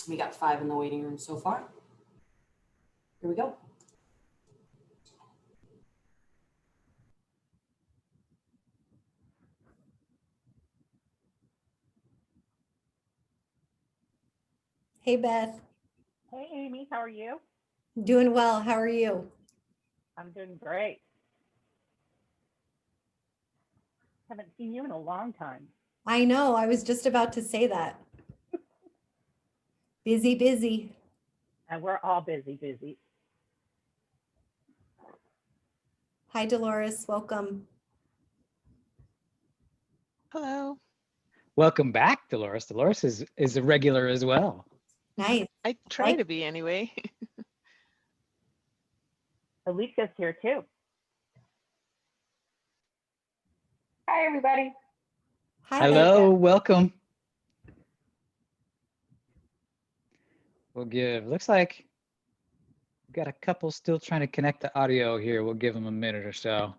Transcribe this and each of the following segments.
We got 5 in the waiting room so far. Here we go. Hey, Beth. Hey, Amy, how are you? Doing well. How are you? I'm doing great. Haven't seen you in a long time. I know. I was just about to say that. Busy, busy. And we're all busy. Hi, Dolores. Welcome. Hello. Welcome back, Dolores. Dolores is a regular as well. Nice. I try to be anyway. Alicia's here too. Hi, everybody. Hi. Hello, welcome. We'll give, looks like we've got a couple still trying to connect the audio here. We'll give them a minute or so.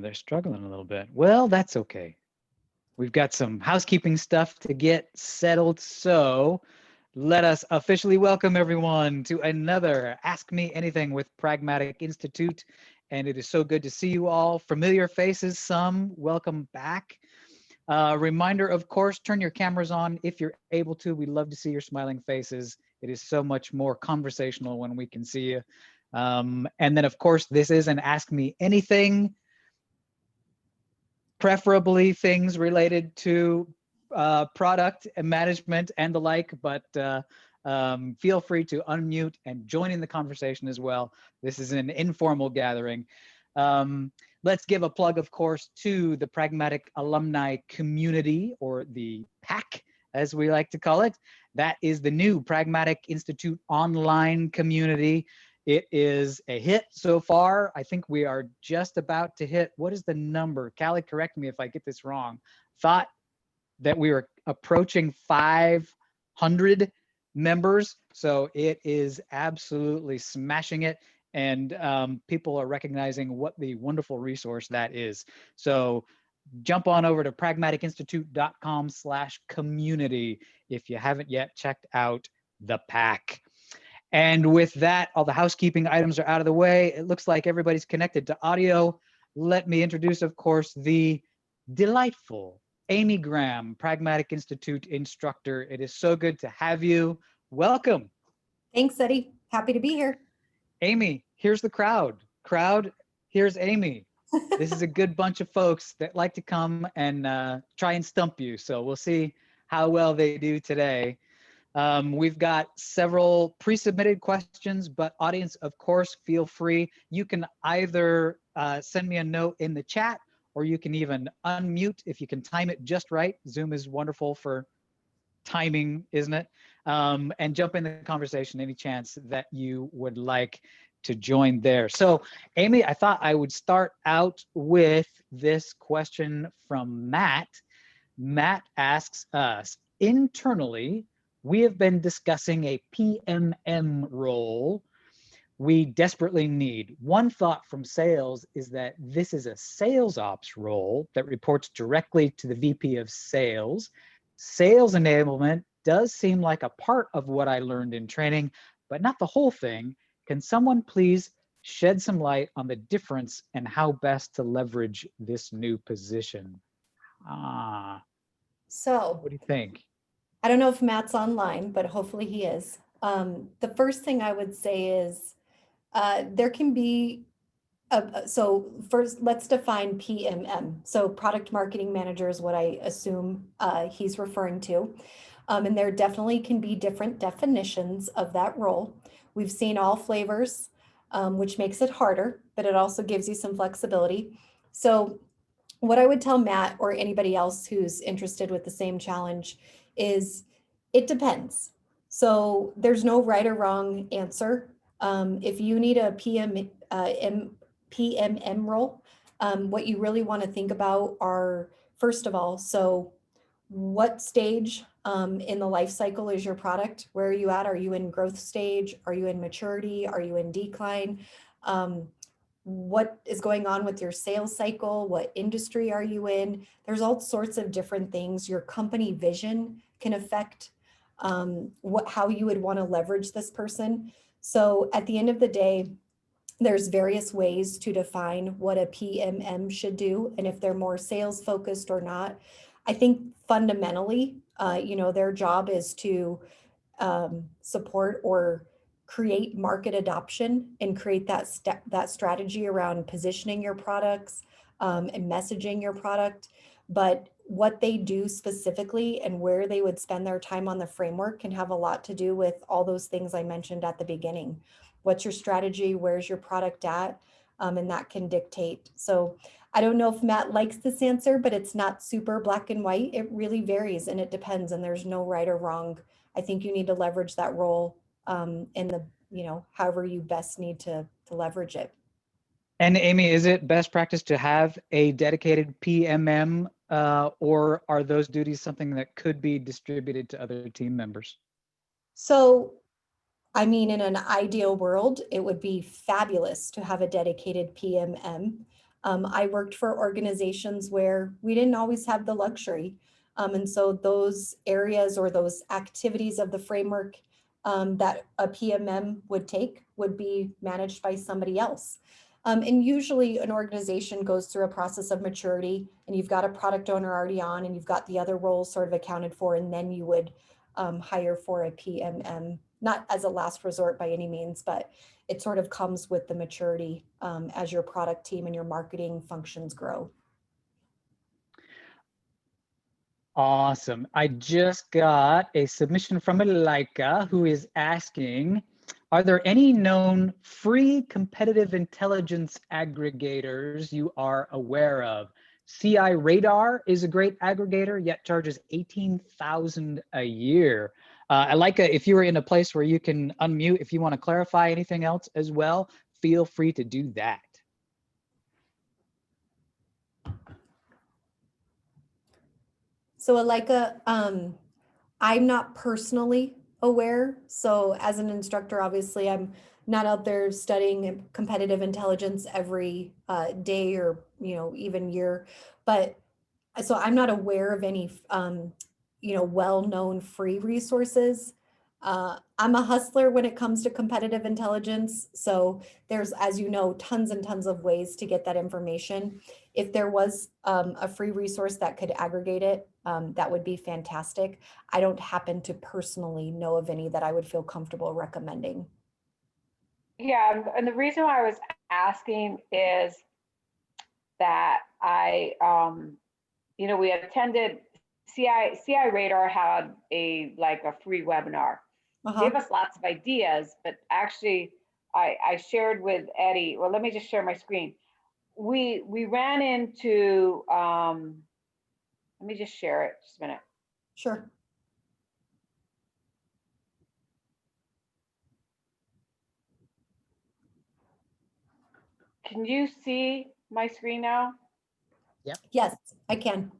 They're struggling a little bit. Well, that's okay. We've got some housekeeping stuff to get settled, so let us officially welcome everyone to another Ask Me Anything with Pragmatic Institute. And it is so good to see you all. Familiar faces, some, welcome back. Reminder, of course, turn your cameras on if you're able to. We love to see your smiling faces. It is so much more conversational when we can see you. And then, of course, this is an Ask Me Anything, preferably things related to product and management and the like, but feel free to unmute and join in the conversation as well. This is an informal gathering. Let's give a plug, of course, to the Pragmatic Alumni Community, or the PAC, as we like to call it. That is the new Pragmatic Institute online community. It is a hit so far. I think we are just about to hit, what is the number? Callie, correct me if I get this wrong. Thought that we were approaching 500 members. So it is absolutely smashing it. And people are recognizing what the wonderful resource that is. So jump on over to pragmaticinstitute.com/community if you haven't yet checked out the PAC. And with that, all the housekeeping items are out of the way. It looks like everybody's connected to audio. Let me introduce, of course, the delightful Amy Graham, Pragmatic Institute instructor. It is so good to have you. Welcome. Thanks, Eddie. Happy to be here. Amy, here's the crowd. Crowd, here's Amy. This is a good bunch of folks that like to come and try and stump you. So we'll see how well they do today. We've got several pre-submitted questions, but audience, of course, feel free. You can either send me a note in the chat, or you can even unmute if you can time it just right. Zoom is wonderful for timing, isn't it? And jump in the conversation any chance that you would like to join there. So, Amy, I thought I would start out with this question from Matt. Matt asks us, internally, we have been discussing a PMM role we desperately need. One thought from sales is that this is a sales ops role that reports directly to the VP of sales. Sales enablement does seem like a part of what I learned in training, but not the whole thing. Can someone please shed some light on the difference and how best to leverage this new position? So, what do you think? I don't know if Matt's online, but hopefully he is. The first thing I would say is there can be, so first let's define PMM. So product marketing manager is what I assume he's referring to. And there definitely can be different definitions of that role. We've seen all flavors, which makes it harder, but it also gives you some flexibility. So what I would tell Matt or anybody else who's interested with the same challenge is it depends. So there's no right or wrong answer. If you need a PMM role, what you really want to think about are, first of all, so what stage in the life cycle is your product? Where are you at? Are you in growth stage? Are you in maturity? Are you in decline? What is going on with your sales cycle? What industry are you in? There's all sorts of different things. Your company vision can affect how you would want to leverage this person. So at the end of the day, there's various ways to define what a PMM should do and if they're more sales focused or not. I think fundamentally, their job is to support or create market adoption and create that strategy around positioning your products and messaging your product. But what they do specifically and where they would spend their time on the framework can have a lot to do with all those things I mentioned at the beginning. What's your strategy? Where's your product at? And that can dictate. So I don't know if Matt likes this answer, but it's not super black and white. It really varies and it depends, and there's no right or wrong. I think you need to leverage that role in the, however you best need to leverage it. And Amy, is it best practice to have a dedicated PMM, or are those duties something that could be distributed to other team members? So, I mean, in an ideal world, it would be fabulous to have a dedicated PMM. I worked for organizations where we didn't always have the luxury. And so those areas or those activities of the framework that a PMM would take would be managed by somebody else. And usually an organization goes through a process of maturity and you've got a product owner already on and you've got the other roles sort of accounted for, and then you would hire for a PMM, not as a last resort by any means, but it sort of comes with the maturity as your product team and your marketing functions grow. Awesome. I just got a submission from Elika who is asking, are there any known free competitive intelligence aggregators you are aware of? CI Radar is a great aggregator, yet charges $18,000 a year. Elika, if you are in a place where you can unmute, if you want to clarify anything else as well, feel free to do that. So Elika, I'm not personally aware. So as an instructor, obviously I'm not out there studying competitive intelligence every day or, even year, but so I'm not aware of any, well-known free resources. I'm a hustler when it comes to competitive intelligence. So there's, as you know, tons and tons of ways to get that information. If there was a free resource that could aggregate it, that would be fantastic. I don't happen to personally know of any that I would feel comfortable recommending. Yeah, and the reason why I was asking is that we attended CI Radar had a free webinar. Gave us lots of ideas, but actually I shared with Eddie, well, let me just share my screen. We ran into, let me just share it, just a minute. Sure. Can you see my screen now? Yep. Yes, I can.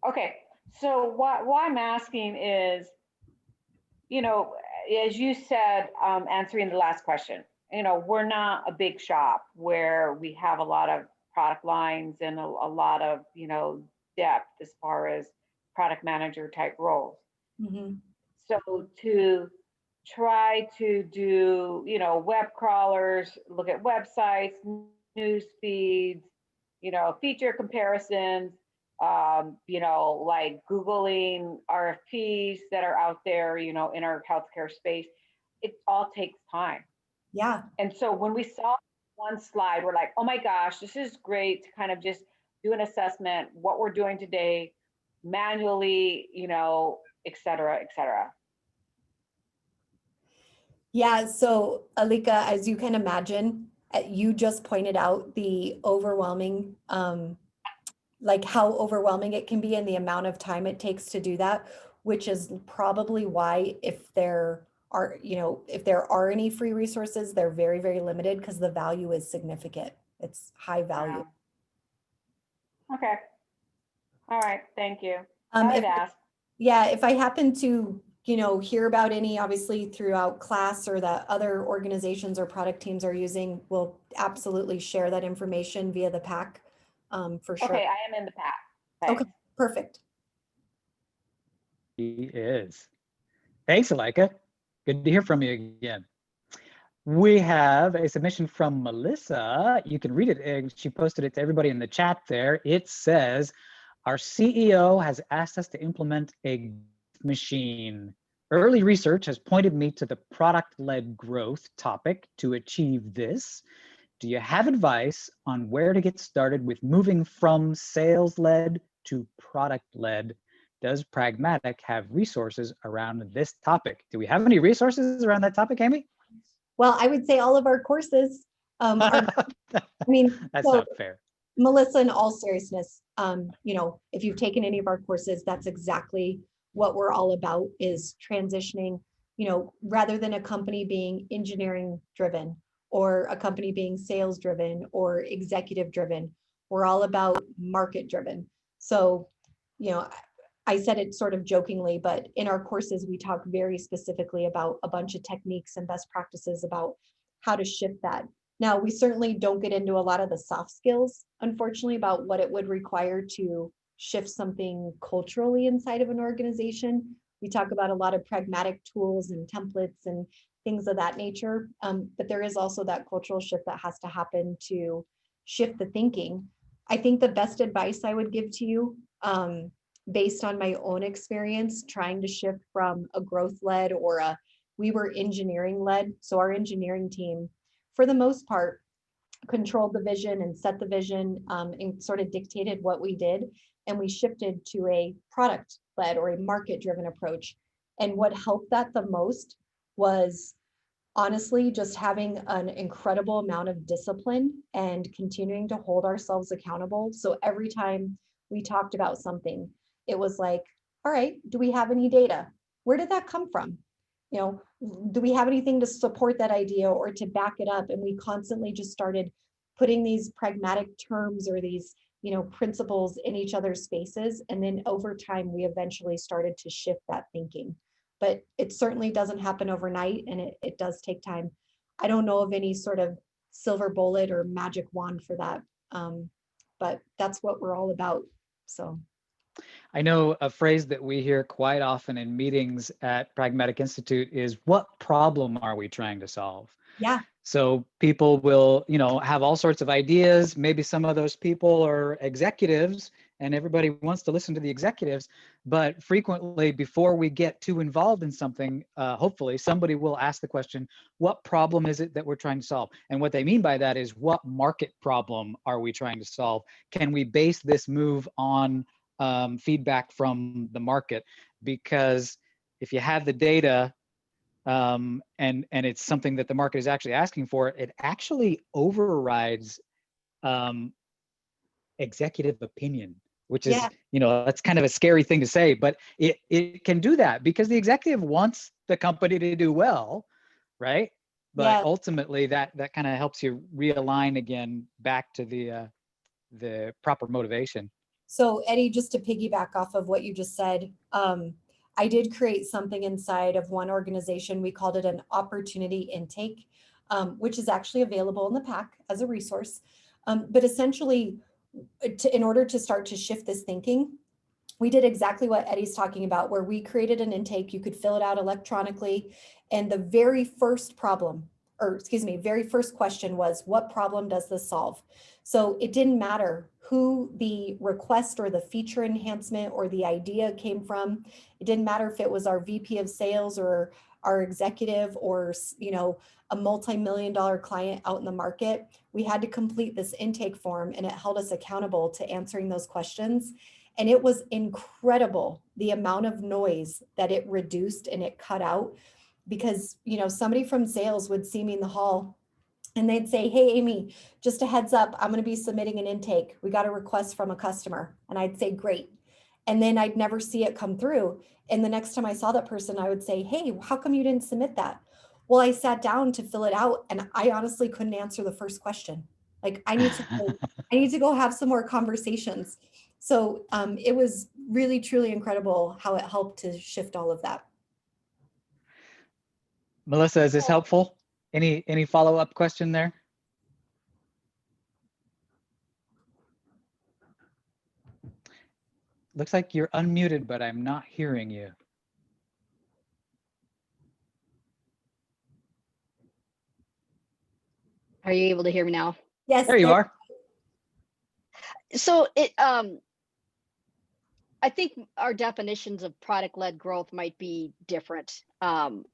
Okay, so what I'm asking is, as you said, answering the last question, we're not a big shop where we have a lot of product lines and a lot of, depth as far as product manager type roles. Mm-hmm. So to try to do, web crawlers, look at websites, news feeds, feature comparisons, like Googling RFPs that are out there, in our healthcare space, it all takes time. Yeah. And so when we saw one slide, we're like, oh my gosh, this is great to kind of just do an assessment, what we're doing today, manually, et cetera, et cetera. Yeah, so Alika, as you can imagine, you just pointed out the overwhelming, like how overwhelming it can be and the amount of time it takes to do that, which is probably why if there are any free resources, they're very, very limited because the value is significant. It's high value. Wow. Okay. All right. Thank you. Um, I'd if- ask. Yeah, if I happen to, hear about any, obviously throughout class or that other organizations or product teams are using, we'll absolutely share that information via the pack, for sure. Okay, I am in the pack. Okay, Thanks. perfect. He is. Thanks, Alika. Good to hear from you again. We have a submission from Melissa. You can read it. She posted it to everybody in the chat there. It says, our CEO has asked us to implement a machine. Early research has pointed me to the product-led growth topic to achieve this. Do you have advice on where to get started with moving from sales-led to product-led? Does Pragmatic have resources around this topic? Do we have any resources around that topic, Amy? Well, I would say all of our courses, That's so not fair. Melissa, in all seriousness, if you've taken any of our courses, that's exactly what we're all about, is transitioning, rather than a company being engineering driven or a company being sales driven or executive driven, we're all about market driven. So, I said it sort of jokingly, but in our courses, we talk very specifically about a bunch of techniques and best practices about how to shift that. Now, we certainly don't get into a lot of the soft skills, unfortunately, about what it would require to shift something culturally inside of an organization. We talk about a lot of pragmatic tools and templates and things of that nature. But there is also that cultural shift that has to happen to shift the thinking. I think the best advice I would give to you, based on my own experience, trying to shift from a growth-led or we were engineering-led. So our engineering team, for the most part, controlled the vision and set the vision, and sort of dictated what we did. And we shifted to a product-led or a market-driven approach. And what helped that the most was honestly just having an incredible amount of discipline and continuing to hold ourselves accountable. So every time we talked about something, it was like, all right, do we have any data? Where did that come from? Do we have anything to support that idea or to back it up? And we constantly just started putting these pragmatic terms or these, principles in each other's spaces. And then over time, we eventually started to shift that thinking. But it certainly doesn't happen overnight, and it does take time. I don't know of any sort of silver bullet or magic wand for that. But that's what we're all about. So. I know a phrase that we hear quite often in meetings at Pragmatic Institute is, what problem are we trying to solve? Yeah. So people will, have all sorts of ideas. Maybe some of those people are executives and everybody wants to listen to the executives. But frequently, before we get too involved in something, hopefully somebody will ask the question, what problem is it that we're trying to solve? And what they mean by that is, what market problem are we trying to solve? Can we base this move on feedback from the market? Because if you have the data, and it's something that the market is actually asking for, it actually overrides executive opinion, which is, that's kind of a scary thing to say, but it can do that because the executive wants the company to do well, right? But ultimately that kind of helps you realign again back to the proper motivation. So Eddie, just to piggyback off of what you just said, I did create something inside of one organization. We called it an opportunity intake, which is actually available in the pack as a resource. But essentially, in order to start to shift this thinking, we did exactly what Eddie's talking about, where we created an intake. You could fill it out electronically. And the very first very first question was, what problem does this solve? So it didn't matter who the request or the feature enhancement or the idea came from. It didn't matter if it was our VP of sales or our executive or, a multi-million-dollar client out in the market. We had to complete this intake form, and it held us accountable to answering those questions. And it was incredible, the amount of noise that it reduced and it cut out, because, somebody from sales would see me in the hall and they'd say, hey, Amy, just a heads up, I'm going to be submitting an intake. We got a request from a customer. And I'd say, great. And then I'd never see it come through. And the next time I saw that person, I would say, hey, how come you didn't submit that? Well, I sat down to fill it out and I honestly couldn't answer the first question. Like I need to go have some more conversations. So it was really, truly incredible how it helped to shift all of that. Melissa, is this helpful? Any follow-up question there? Looks like you're unmuted, but I'm not hearing you. Are you able to hear me now? Yes. There you are. So I think our definitions of product-led growth might be different, from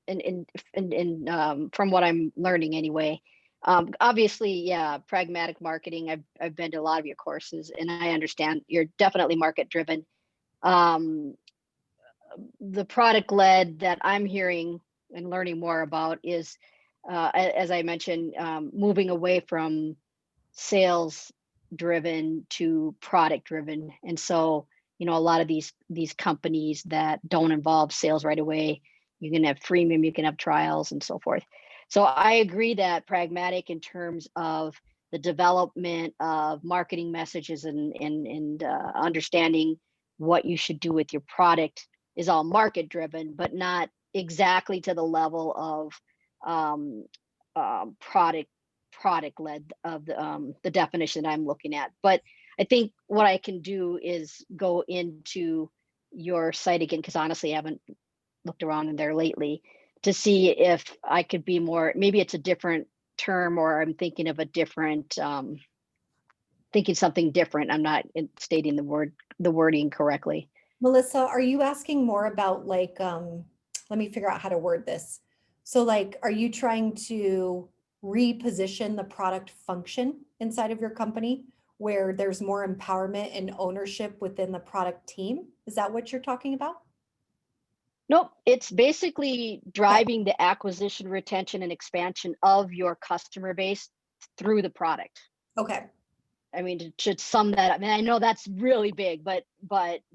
what I'm learning anyway. Obviously, yeah, pragmatic marketing. I've been to a lot of your courses, and I understand you're definitely market-driven. The product-led that I'm hearing and learning more about is, as I mentioned, moving away from sales-driven to product-driven, and so a lot of these companies that don't involve sales right away, you can have freemium, you can have trials and so forth. So I agree that pragmatic in terms of the development of marketing messages and understanding what you should do with your product is all market driven, but not exactly to the level of product led of the definition that I'm looking at. But I think what I can do is go into your site again, because honestly, I haven't looked around in there lately to see if I could be more, maybe it's a different term, or I'm thinking of a different, thinking something different. I'm not stating the wording correctly. Melissa, are you asking more about like, let me figure out how to word this. So like, are you trying to reposition the product function inside of your company where there's more empowerment and ownership within the product team? Is that what you're talking about? Nope, it's basically driving the acquisition, retention, and expansion of your customer base through the product. Okay. I mean, to sum that up, I mean, I know that's really big, but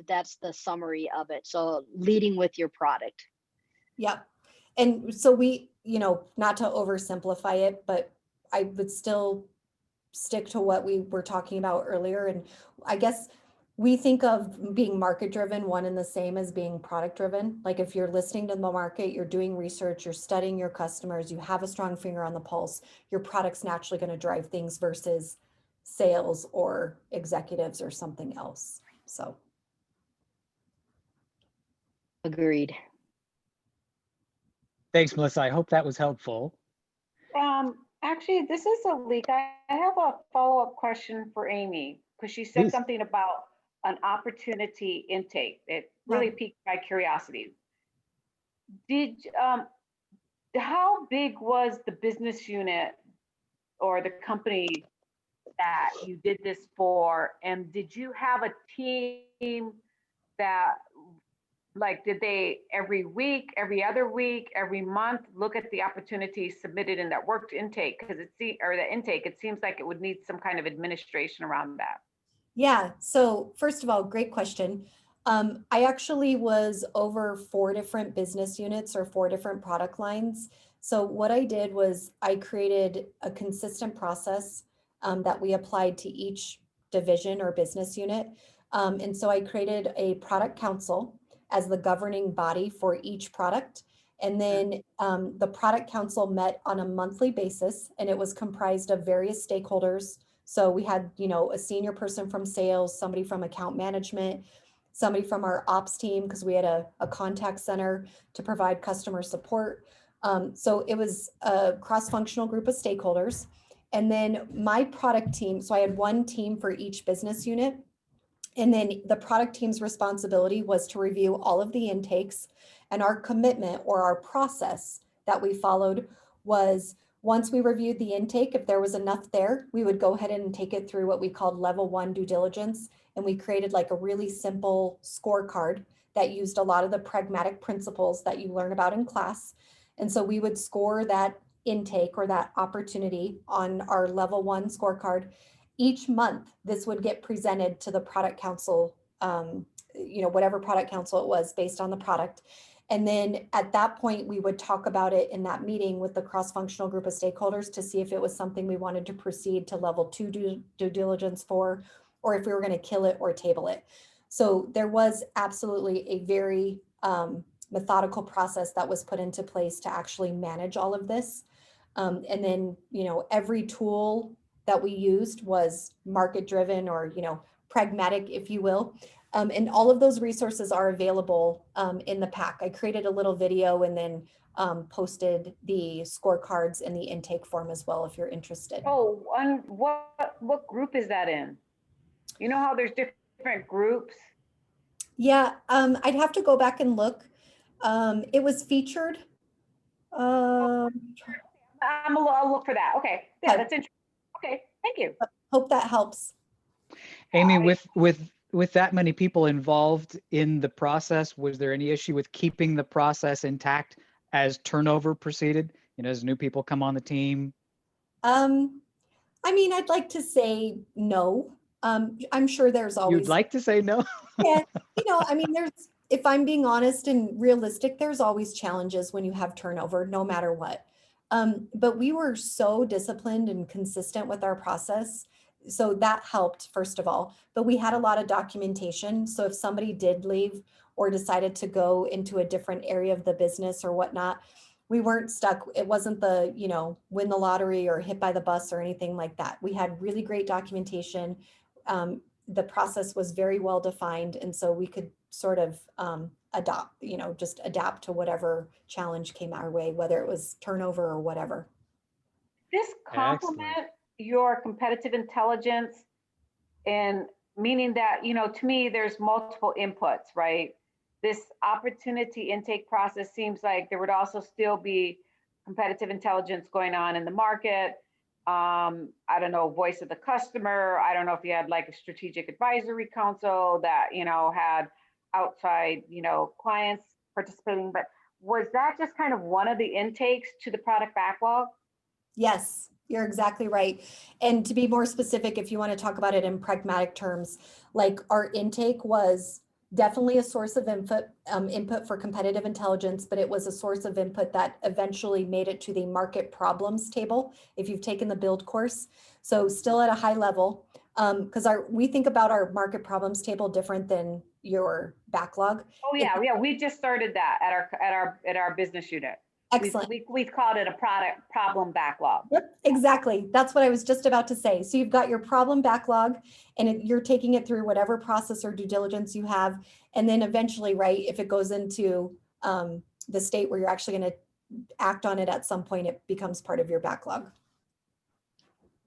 that's the summary of it. So leading with your product. Yeah. And so we, not to oversimplify it, but I would still stick to what we were talking about earlier. And I guess we think of being market driven one and the same as being product driven. Like if you're listening to the market, you're doing research, you're studying your customers, you have a strong finger on the pulse, your product's naturally going to drive things versus sales or executives or something else. So. Agreed. Thanks, Melissa. I hope that was helpful. Actually, this is a leak. I have a follow-up question for Amy, because she said Please. something about an opportunity intake. It really piqued my curiosity. How big was the business unit or the company that you did this for? And did you have a team that, like, did they every week, every other week, every month look at the opportunities submitted in that work intake? Because it seems like it would need some kind of administration around that. Yeah. So first of all, great question. I actually was over 4 different business units or 4 different product lines. So what I did was I created a consistent process that we applied to each division or business unit. And so I created a product council as the governing body for each product. And then the product council met on a monthly basis, and it was comprised of various stakeholders. So we had, a senior person from sales, somebody from account management, somebody from our ops team, because we had a contact center to provide customer support. So it was a cross-functional group of stakeholders. And then my product team, so I had one team for each business unit. And then the product team's responsibility was to review all of the intakes. And our commitment or our process that we followed was, once we reviewed the intake, if there was enough there, we would go ahead and take it through what we called level 1 due diligence. And we created like a really simple scorecard that used a lot of the pragmatic principles that you learn about in class. And so we would score that intake or that opportunity on our level 1 scorecard. Each month, this would get presented to the product council, whatever product council it was based on the product. And then at that point, we would talk about it in that meeting with the cross-functional group of stakeholders to see if it was something we wanted to proceed to level 2 due diligence for, or if we were going to kill it or table it. So there was absolutely a very methodical process that was put into place to actually manage all of this. And then, every tool that we used was market driven or, pragmatic, if you will. And all of those resources are available in the pack. I created a little video and then posted the scorecards in the intake form as well, if you're interested. Oh, what group is that in? You know how there's different groups? Yeah, I'd have to go back and look. It was featured. I'll look for that. Okay, yeah, that's interesting. Okay, thank you. Hope that helps. Amy, with that many people involved in the process, was there any issue with keeping the process intact as turnover proceeded? As new people come on the team? I mean, I'd like to say no. I'm sure there's always. You'd like to say no? Yeah, I mean, if I'm being honest and realistic, there's always challenges when you have turnover, no matter what. But we were so disciplined and consistent with our process. So that helped, first of all, but we had a lot of documentation. So if somebody did leave or decided to go into a different area of the business or whatnot, we weren't stuck. It wasn't the, win the lottery or hit by the bus or anything like that. We had really great documentation. The process was very well defined. And so we could sort of just adapt to whatever challenge came our way, whether it was turnover or whatever. This complement your competitive intelligence, and meaning that, to me, there's multiple inputs, right? This opportunity intake process seems like there would also still be competitive intelligence going on in the market. I don't know, voice of the customer. I don't know if you had like a strategic advisory council that, had outside, clients participating, but was that just kind of one of the intakes to the product backlog? Yes, you're exactly right. And to be more specific, if you want to talk about it in pragmatic terms, like our intake was definitely a source of input for competitive intelligence, but it was a source of input that eventually made it to the market problems table, if you've taken the build course. So still at a high level, because we think about our market problems table different than your backlog. Oh yeah, we just started that at our business unit. Excellent. We called it a product problem backlog. Yep, exactly. That's what I was just about to say. So you've got your problem backlog and you're taking it through whatever process or due diligence you have. And then eventually, right, if it goes into the state where you're actually going to act on it at some point, it becomes part of your backlog.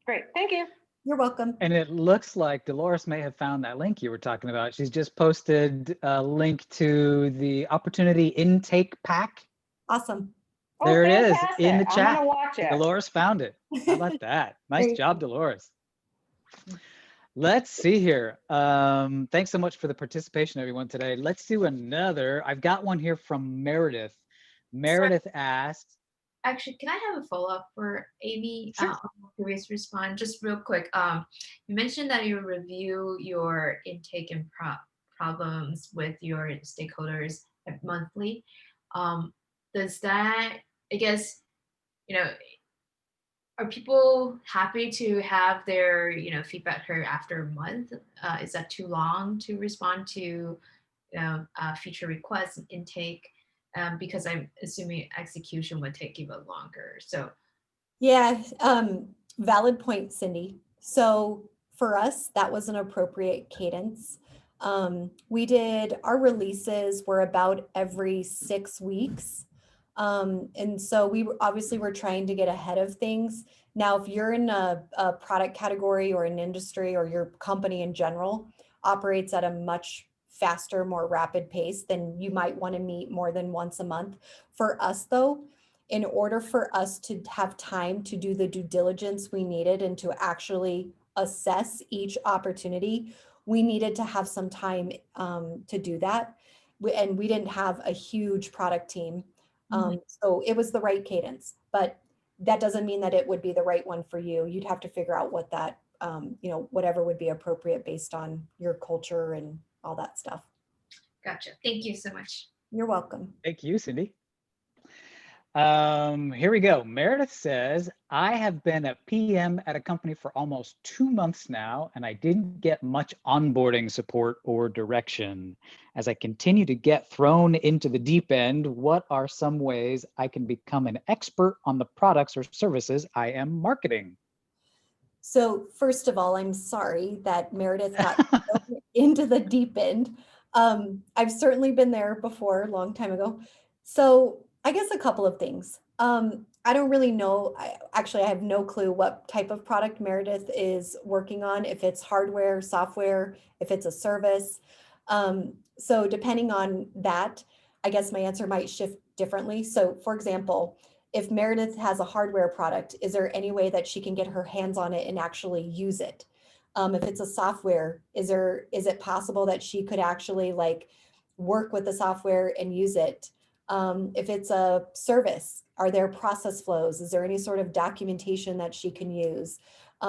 Great, thank you. You're welcome. And it looks like Dolores may have found that link you were talking about. She's just posted a link to the opportunity intake pack. Awesome. There it is in the I'm chat. gonna watch it. Dolores found it. How about that? Nice job, Dolores. Let's see here. Thanks so much for the participation, everyone, today. Let's do another. I've got one here from Meredith. Meredith asks. Actually, can I have a follow-up for Amy? Sure. I'm curious to respond just real quick. You mentioned that you review your intake and problems with your stakeholders monthly. Does that, I guess, are people happy to have their, feedback heard after a month? Is that too long to respond to, feature requests and intake? Because I'm assuming execution would take even longer. So, yeah, valid point, Cindy. So for us, that was an appropriate cadence. We did our releases were about every 6 weeks. And so we obviously were trying to get ahead of things. Now, if you're in a product category or an industry or your company in general operates at a much faster, more rapid pace, then you might want to meet more than once a month. For us, though, in order for us to have time to do the due diligence we needed and to actually assess each opportunity, we needed to have some time to do that. And we didn't have a huge product team. So it was the right cadence, but that doesn't mean that it would be the right one for you. You'd have to figure out what that, whatever would be appropriate based on your culture and all that stuff. gotcha. Thank you so much. You're welcome. Thank you, Cindy. Here we go. Meredith says, I have been a PM at a company for almost 2 months now, and I didn't get much onboarding support or direction. As I continue to get thrown into the deep end, what are some ways I can become an expert on the products or services I am marketing? So first of all, I'm sorry that Meredith got thrown into the deep end. I've certainly been there before, a long time ago. So I guess a couple of things. I don't really know. Actually, I have no clue what type of product Meredith is working on, if it's hardware, software, if it's a service. So depending on that, I guess my answer might shift differently. So for example, if Meredith has a hardware product, is there any way that she can get her hands on it and actually use it? If it's a software, is it possible that she could actually like work with the software and use it? If it's a service, are there process flows? Is there any sort of documentation that she can use?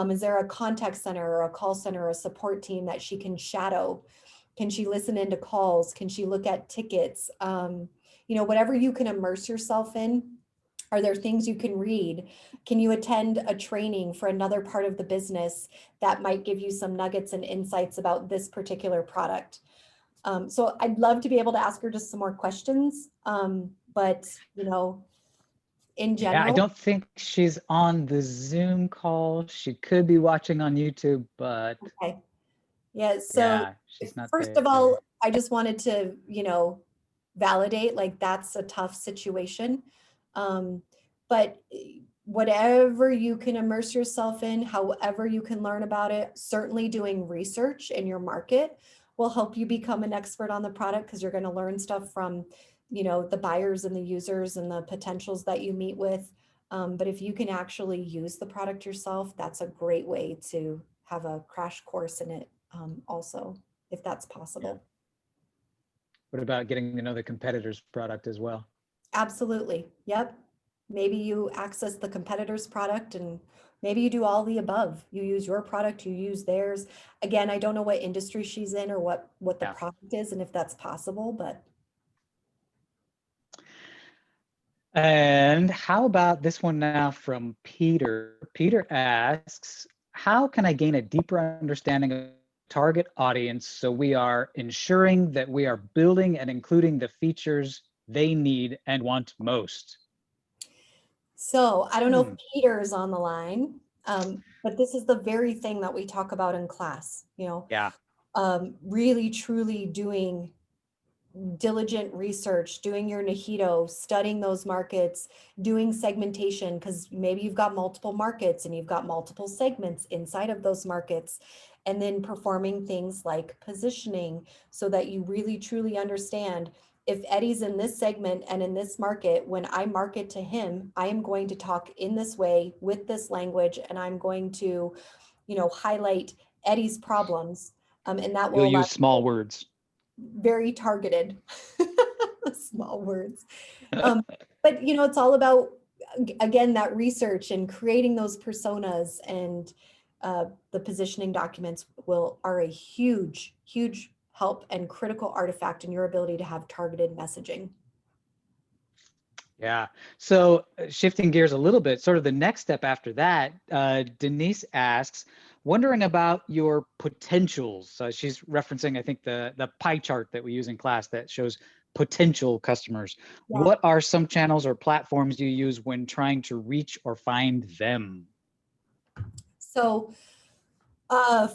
Is there a contact center or a call center or a support team that she can shadow? Can she listen into calls? Can she look at tickets? Whatever you can immerse yourself in. Are there things you can read? Can you attend a training for another part of the business that might give you some nuggets and insights about this particular product? So I'd love to be able to ask her just some more questions. But in Yeah, I general, don't think she's on the Zoom call. She could be watching on YouTube, but okay. Yeah, so yeah, she's not first of there. all, I just wanted to, validate like that's a tough situation. But whatever you can immerse yourself in, however you can learn about it, certainly doing research in your market will help you become an expert on the product, because you're going to learn stuff from, the buyers and the users and the potentials that you meet with. But if you can actually use the product yourself, that's a great way to have a crash course in it, also, if that's possible. What about getting to know the competitor's product as well? Absolutely. Yep. Maybe you access the competitor's product, and maybe you do all the above. You use your product, you use theirs. Again, I don't know what industry she's in or what the Yeah. product is and if that's possible, but And how about this one now from Peter? Peter asks, how can I gain a deeper understanding of target audience so we are ensuring that we are building and including the features they need and want most? so I don't know if Peter is on the line, but this is the very thing that we talk about in class, Yeah. really truly doing diligent research, doing your Nahito, studying those markets, doing segmentation, because maybe you've got multiple markets and you've got multiple segments inside of those markets, and then performing things like positioning so that you really truly understand, if Eddie's in this segment and in this market, when I market to him, I am going to talk in this way with this language, and I'm going to, highlight Eddie's problems. And that will You'll allow use small words. very targeted, small words. But it's all about, again, that research and creating those personas, and the positioning documents are a huge, huge help and critical artifact in your ability to have targeted messaging. Yeah. So shifting gears a little bit, sort of the next step after that, Denise asks, wondering about your potentials. So she's referencing, I think, the pie chart that we use in class that shows potential customers. Yeah. What are some channels or platforms you use when trying to reach or find them? So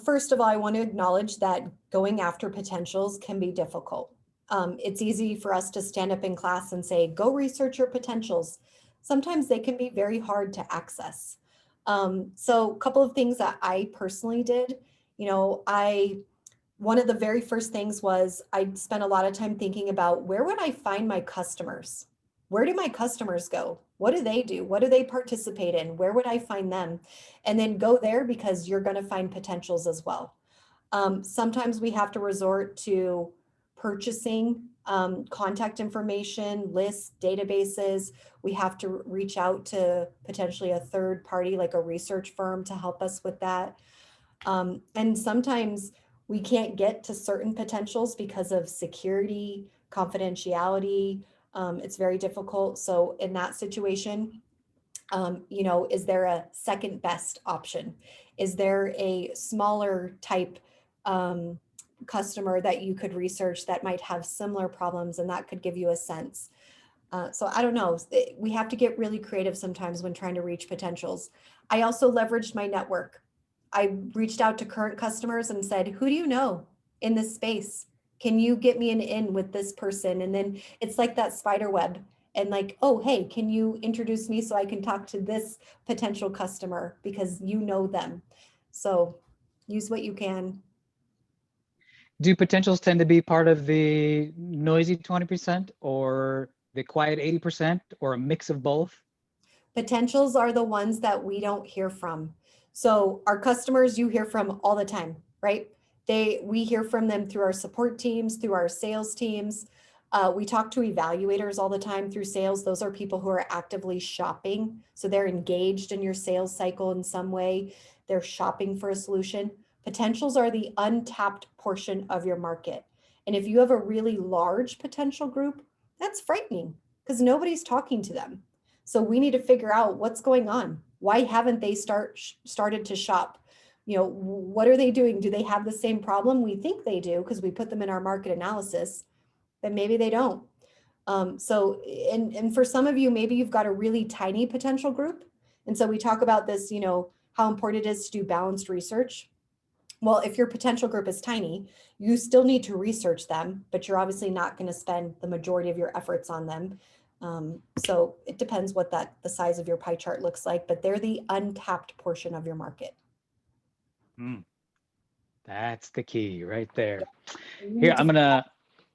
first of all, I want to acknowledge that going after potentials can be difficult. It's easy for us to stand up in class and say, go research your potentials. Sometimes they can be very hard to access. So a couple of things that I personally did, one of the very first things was I spent a lot of time thinking about, where would I find my customers? Where do my customers go? What do they do? What do they participate in? Where would I find them? And then go there, because you're going to find potentials as well. Sometimes we have to resort to purchasing contact information, lists, databases. We have to reach out to potentially a third party, like a research firm, to help us with that. And sometimes we can't get to certain potentials because of security, confidentiality. It's very difficult. So in that situation, you know, is there a second best option? Is there a smaller type customer that you could research that might have similar problems, and that could give you a sense? So I don't know. We have to get really creative sometimes when trying to reach potentials. I also leveraged my network. I reached out to current customers and said, who do you know in this space? Can you get me an in with this person? And then it's like that spider web. And like, oh, hey, can you introduce me so I can talk to this potential customer because you know them? So use what you can. Do potentials tend to be part of the noisy 20% or the quiet 80% or a mix of both? Potentials are the ones that we don't hear from. So our customers, you hear from all the time, right? We hear from them through our support teams, through our sales teams. We talk to evaluators all the time through sales. Those are people who are actively shopping. So they're engaged in your sales cycle in some way. They're shopping for a solution. Potentials are the untapped portion of your market. And if you have a really large potential group, that's frightening because nobody's talking to them. So we need to figure out what's going on. Why haven't they started to shop? You know, what are they doing? Do they have the same problem? We think they do because we put them in our market analysis, but maybe they don't. And for some of you, maybe you've got a really tiny potential group. And so we talk about this, you know, how important it is to do balanced research. Well, if your potential group is tiny, you still need to research them, but you're obviously not going to spend the majority of your efforts on them. So it depends what the size of your pie chart looks like, but they're the untapped portion of your market. That's the key right there. You Here, need to I'm gonna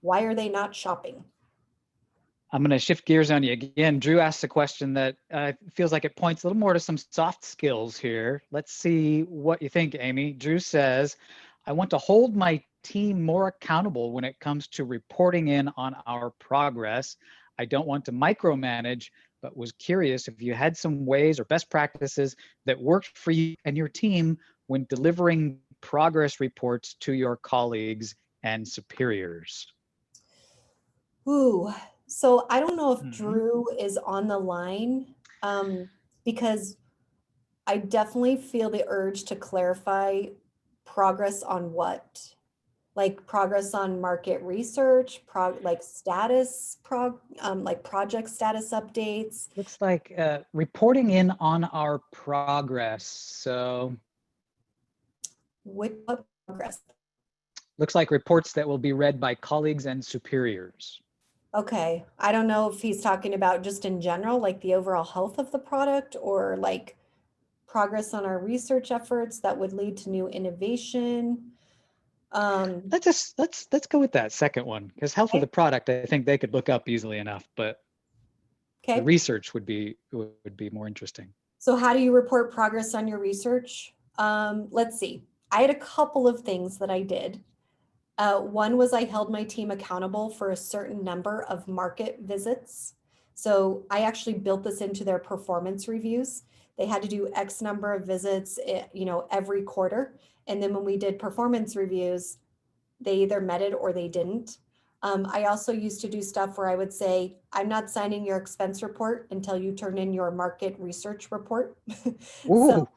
why are they not shopping? shift gears on you again. Drew asked a question that feels like it points a little more to some soft skills here. Let's see what you think, Amy. Drew says, I want to hold my team more accountable when it comes to reporting in on our progress. I don't want to micromanage, but was curious if you had some ways or best practices that worked for you and your team when delivering progress reports to your colleagues and superiors. Ooh, so I don't know if Drew is on the line because I definitely feel the urge to clarify progress on what? Like progress on market research, like project status updates. Looks like reporting in on our progress. So What progress? looks like reports that will be read by colleagues and superiors. Okay, I don't know if he's talking about just in general, like the overall health of the product, or like progress on our research efforts that would lead to new innovation. Let's go with that second one, because health of the product, I think they could look up easily enough, but the research would be more interesting. So how do you report progress on your research? Let's see. I had a couple of things that I did. One was I held my team accountable for a certain number of market visits. So I actually built this into their performance reviews. They had to do X number of visits, you know, every quarter. And then when we did performance reviews, they either met it or they didn't. I also used to do stuff where I would say, I'm not signing your expense report until you turn in your market research report. So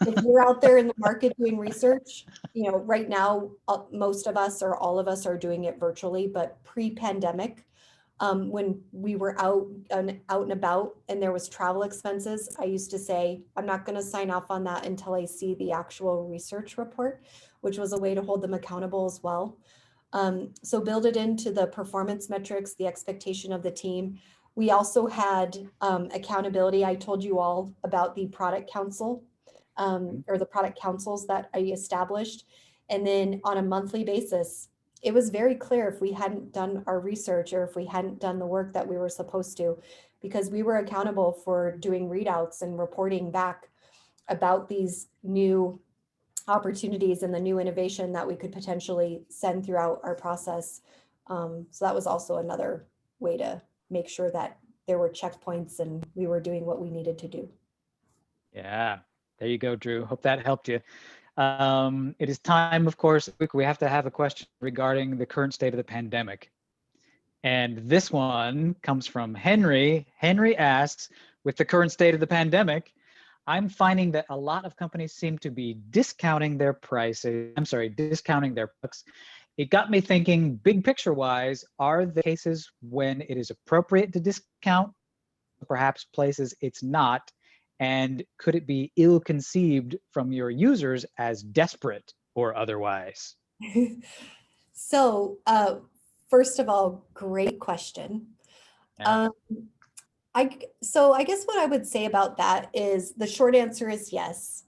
if you're out there in the market doing research, you know, right now, most of us or all of us are doing it virtually, but pre-pandemic, when we were out and about and there was travel expenses, I used to say, I'm not going to sign off on that until I see the actual research report, which was a way to hold them accountable as well. So build it into the performance metrics, the expectation of the team. We also had accountability. I told you all about the product council or the product councils that I established. And then on a monthly basis, it was very clear if we hadn't done our research or if we hadn't done the work that we were supposed to, because we were accountable for doing readouts and reporting back about these new opportunities and the new innovation that we could potentially send throughout our process. So that was also another way to make sure that there were checkpoints and we were doing what we needed to do. Yeah, there you go, Drew. Hope that helped you. It is time, of course, we have to have a question regarding the current state of the pandemic. And this one comes from Henry. Henry asks, with the current state of the pandemic, I'm finding that a lot of companies seem to be discounting their prices. Discounting their books. It got me thinking, big picture wise, are the cases when it is appropriate to discount, perhaps places it's not? And could it be ill-conceived from your users as desperate or otherwise? So, first of all, great question. Yeah. So I guess what I would say about that is the short answer is yes.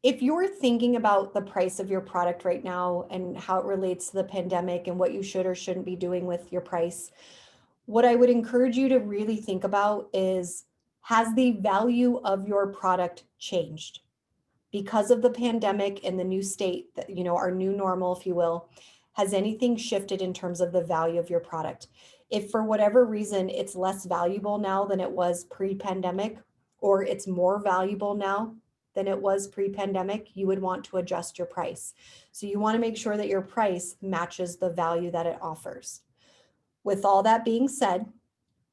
If you're thinking about the price of your product right now and how it relates to the pandemic and what you should or shouldn't be doing with your price, what I would encourage you to really think about is, has the value of your product changed? Because of the pandemic and the new state that, our new normal, if you will, has anything shifted in terms of the value of your product? If for whatever reason it's less valuable now than it was pre-pandemic, or it's more valuable now than it was pre-pandemic, you would want to adjust your price. So you want to make sure that your price matches the value that it offers. With all that being said,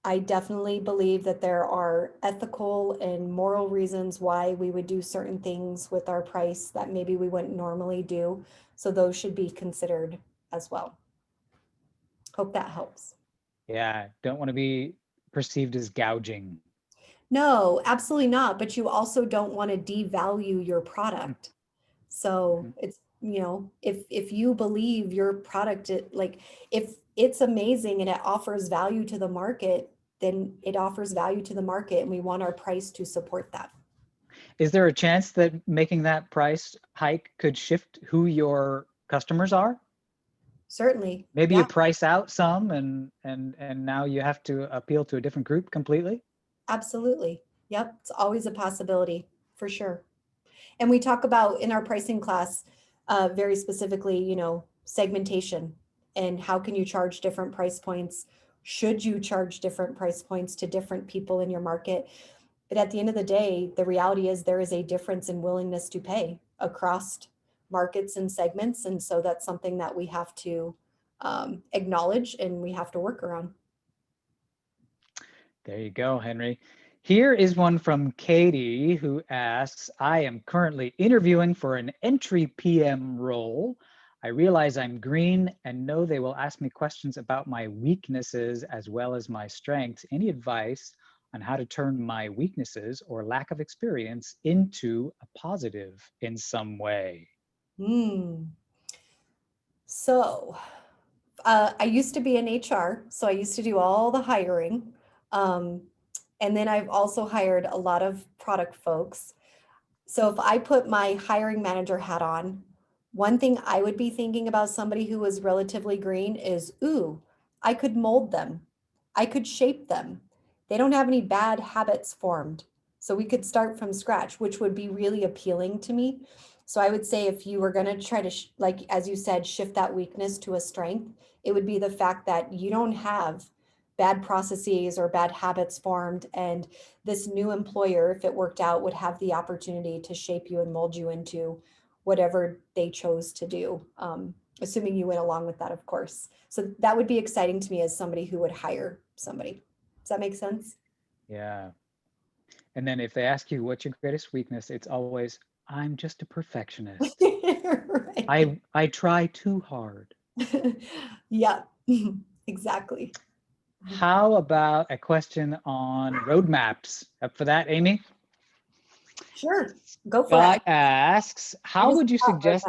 I definitely believe that there are ethical and moral reasons why we would do certain things with our price that maybe we wouldn't normally do. So those should be considered as well. Hope that helps. Yeah, don't want to be perceived as gouging. No, absolutely not. But you also don't want to devalue your product. So it's, if you believe your product, if it's amazing and it offers value to the market, then it offers value to the market, and we want our price to support that. Is there a chance that making that price hike could shift who your customers are? Certainly. Maybe Yeah, you price out some and now you have to appeal to a different group completely? absolutely. Yep. It's always a possibility for sure. And we talk about in our pricing class, very specifically, segmentation and how can you charge different price points? Should you charge different price points to different people in your market? But at the end of the day, the reality is there is a difference in willingness to pay across markets and segments. And so that's something that we have to acknowledge and we have to work around. There you go, Henry. Here is one from Katie who asks, I am currently interviewing for an entry PM role. I realize I'm green and know they will ask me questions about my weaknesses as well as my strengths. Any advice on how to turn my weaknesses or lack of experience into a positive in some way? So I used to be in HR, so I used to do all the hiring. And then I've also hired a lot of product folks. So if I put my hiring manager hat on, one thing I would be thinking about somebody who was relatively green is, ooh, I could mold them. I could shape them. They don't have any bad habits formed. So we could start from scratch, which would be really appealing to me. So I would say if you were going to try to, like, as you said, shift that weakness to a strength, it would be the fact that you don't have bad processes or bad habits formed. And this new employer, if it worked out, would have the opportunity to shape you and mold you into whatever they chose to do, assuming you went along with that, of course. So that would be exciting to me as somebody who would hire somebody. Does that make sense? Yeah. And then if they ask you what's your greatest weakness, it's always, I'm just a perfectionist. Right. I try too hard. Yeah, exactly. How about a question on roadmaps? Up for that, Amy? Sure, go for Scott it. asks, how would you suggest?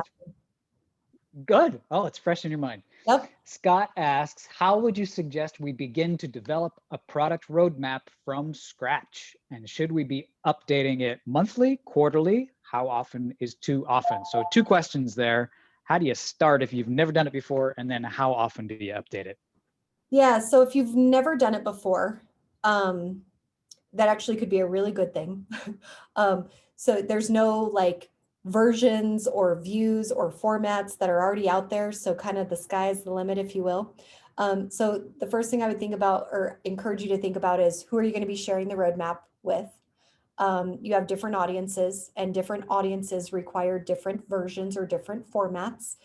Good. Oh, it's fresh in your mind. Yep. Scott asks, how would you suggest we begin to develop a product roadmap from scratch? And should we be updating it monthly, quarterly? How often is too often? So 2 questions there. How do you start if you've never done it before? And then how often do you update it? Yeah, so if you've never done it before, that actually could be a really good thing. So there's no like versions or views or formats that are already out there. So kind of the sky is the limit, if you will. So the first thing I would think about or encourage you to think about is, who are you going to be sharing the roadmap with? You have different audiences, and different audiences require different versions or different formats.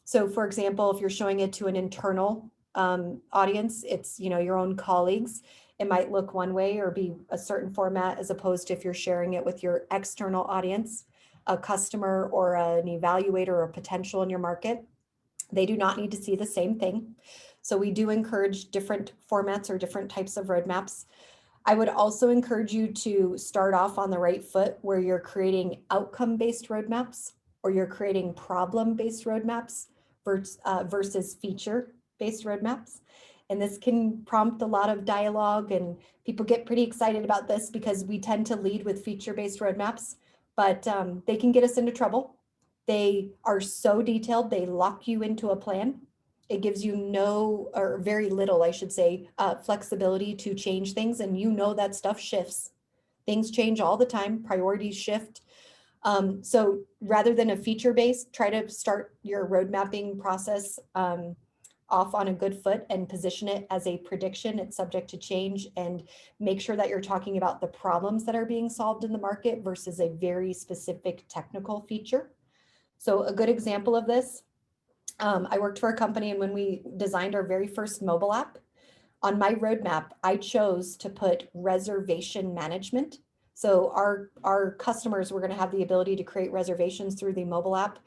So for example, if you're showing it to an internal audience, it's, your own colleagues, it might look one way or be a certain format, as opposed to if you're sharing it with your external audience, a customer or an evaluator or potential in your market. They do not need to see the same thing. So we do encourage different formats or different types of roadmaps. I would also encourage you to start off on the right foot where you're creating outcome-based roadmaps or you're creating problem-based roadmaps versus feature-based roadmaps. And this can prompt a lot of dialogue, and people get pretty excited about this because we tend to lead with feature-based roadmaps, but they can get us into trouble. They are so detailed, they lock you into a plan. It gives you no, or very little, I should say, flexibility to change things. And that stuff shifts. Things change all the time, priorities shift. So rather than a feature-based, try to start your road mapping process off on a good foot and position it as a prediction. It's subject to change, and make sure that you're talking about the problems that are being solved in the market versus a very specific technical feature. So a good example of this, I worked for a company, and when we designed our very first mobile app, on my roadmap, I chose to put reservation management. So our customers were going to have the ability to create reservations through the mobile app,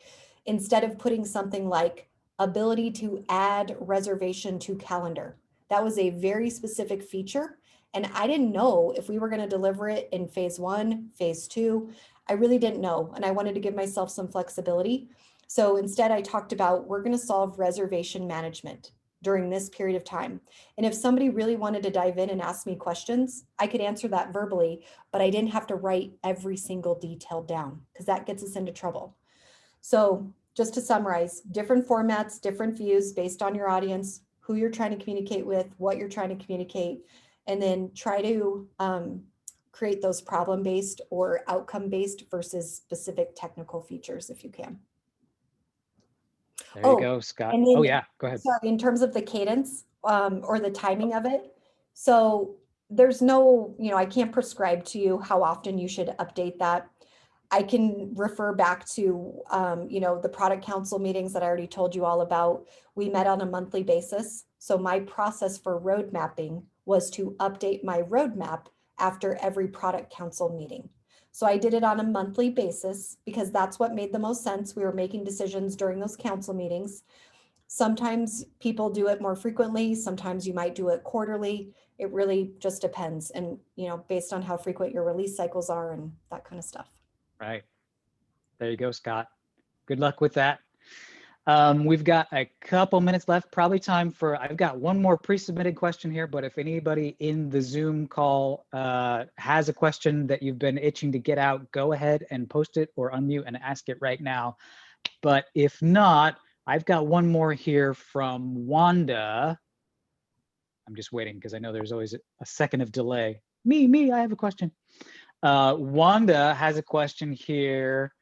instead of putting something like ability to add reservation to calendar. That was a very specific feature, and I didn't know if we were going to deliver it in phase 1, phase 2. I really didn't know, and I wanted to give myself some flexibility. So instead, I talked about, we're going to solve reservation management during this period of time. And if somebody really wanted to dive in and ask me questions, I could answer that verbally, but I didn't have to write every single detail down, because that gets us into trouble. So just to summarize, different formats, different views based on your audience, who you're trying to communicate with, what you're trying to communicate, and then try to create those problem-based or outcome-based versus specific technical features if you can. There you go, Scott. And then, oh yeah, go ahead. Sorry, in terms of the cadence or the timing of it. So there's no, I can't prescribe to you how often you should update that. I can refer back to, the product council meetings that I already told you all about. We met on a monthly basis. So my process for road mapping was to update my roadmap after every product council meeting. So I did it on a monthly basis because that's what made the most sense. We were making decisions during those council meetings. Sometimes people do it more frequently. Sometimes you might do it quarterly. It really just depends. And, based on how frequent your release cycles are and that kind of stuff. Right. There you go, Scott. Good luck with that. We've got a couple minutes left, probably time for, I've got one more pre-submitted question here, but if anybody in the Zoom call has a question that you've been itching to get out, go ahead and post it or unmute and ask it right now. But if not, I've got one more here from Wanda. I'm just waiting because I know there's always a second of delay. I have a question. Wanda has a question here.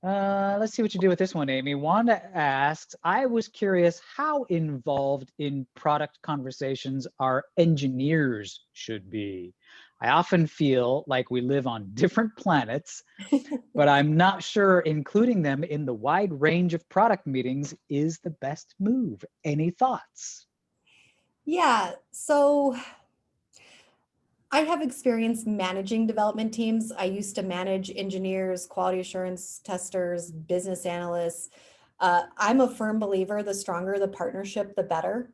Let's see what you do with this one, Amy. Wanda asks, I was curious how involved in product conversations our engineers should be. I often feel like we live on different planets, but I'm not sure including them in the wide range of product meetings is the best move. Any thoughts? Yeah, so I have experience managing development teams. I used to manage engineers, quality assurance testers, business analysts. I'm a firm believer, the stronger the partnership, the better.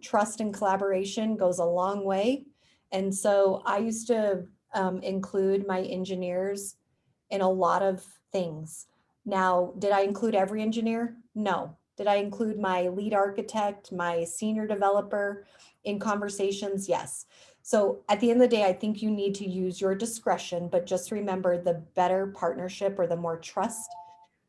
Trust and collaboration goes a long way. And so I used to include my engineers in a lot of things. Now, did I include every engineer? No. Did I include my lead architect, my senior developer in conversations? Yes. So at the end of the day, I think you need to use your discretion, but just remember, the better partnership or the more trust,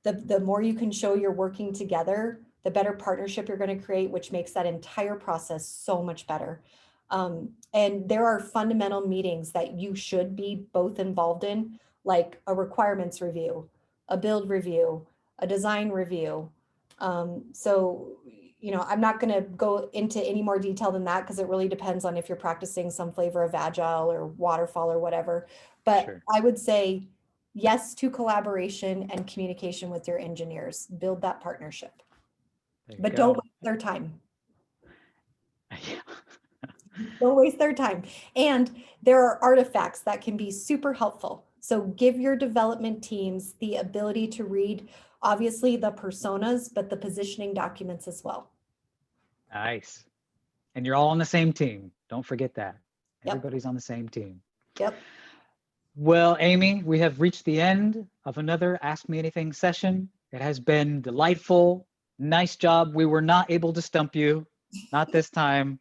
the more you can show you're working together, the better partnership you're going to create, which makes that entire process so much better. And there are fundamental meetings that you should be both involved in, like a requirements review, a build review, a design review. So I'm not going to go into any more detail than that because it really depends on if you're practicing some flavor of agile or waterfall or whatever. But Sure. I would say yes to collaboration and communication with your engineers. Build that partnership, but don't waste their time. Don't waste their time. And there are artifacts that can be super helpful. So give your development teams the ability to read, obviously the personas, but the positioning documents as well. Nice. And you're all on the same team. Don't forget that. Yep. Everybody's on the same team. Yep. Well, Amy, we have reached the end of another Ask Me Anything session. It has been delightful. Nice job. We were not able to stump you. Not this time.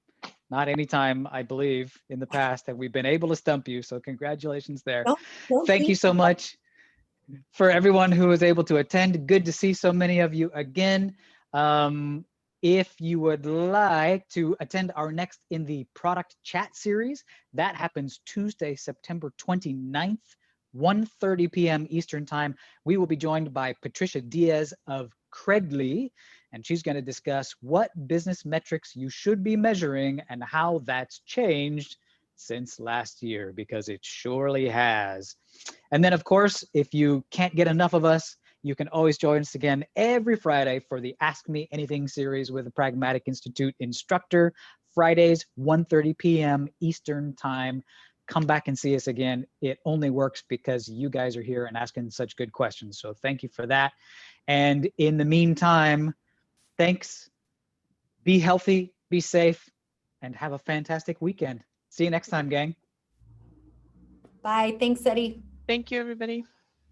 Not any time, I believe, in the past that we've been able to stump you. So congratulations there. No, Thank you so much for everyone who was able to attend. Good to see so many of you again. If you would like to attend our next in the product chat series, that happens Tuesday, September 29th, 1:30 p.m. Eastern time. We will be joined by Patricia Diaz of Credly, and she's going to discuss what business metrics you should be measuring and how that's changed since last year, because it surely has. And then, of course, if you can't get enough of us, you can always join us again every Friday for the Ask Me Anything series with the Pragmatic Institute instructor, Fridays, 1:30 p.m. Eastern time. Come back and see us again. It only works because you guys are here and asking such good questions. So thank you for that. And in the meantime, thanks. Be healthy, be safe, and have a fantastic weekend. See you next time, gang. Bye. Thanks, Eddie. Thank you, everybody.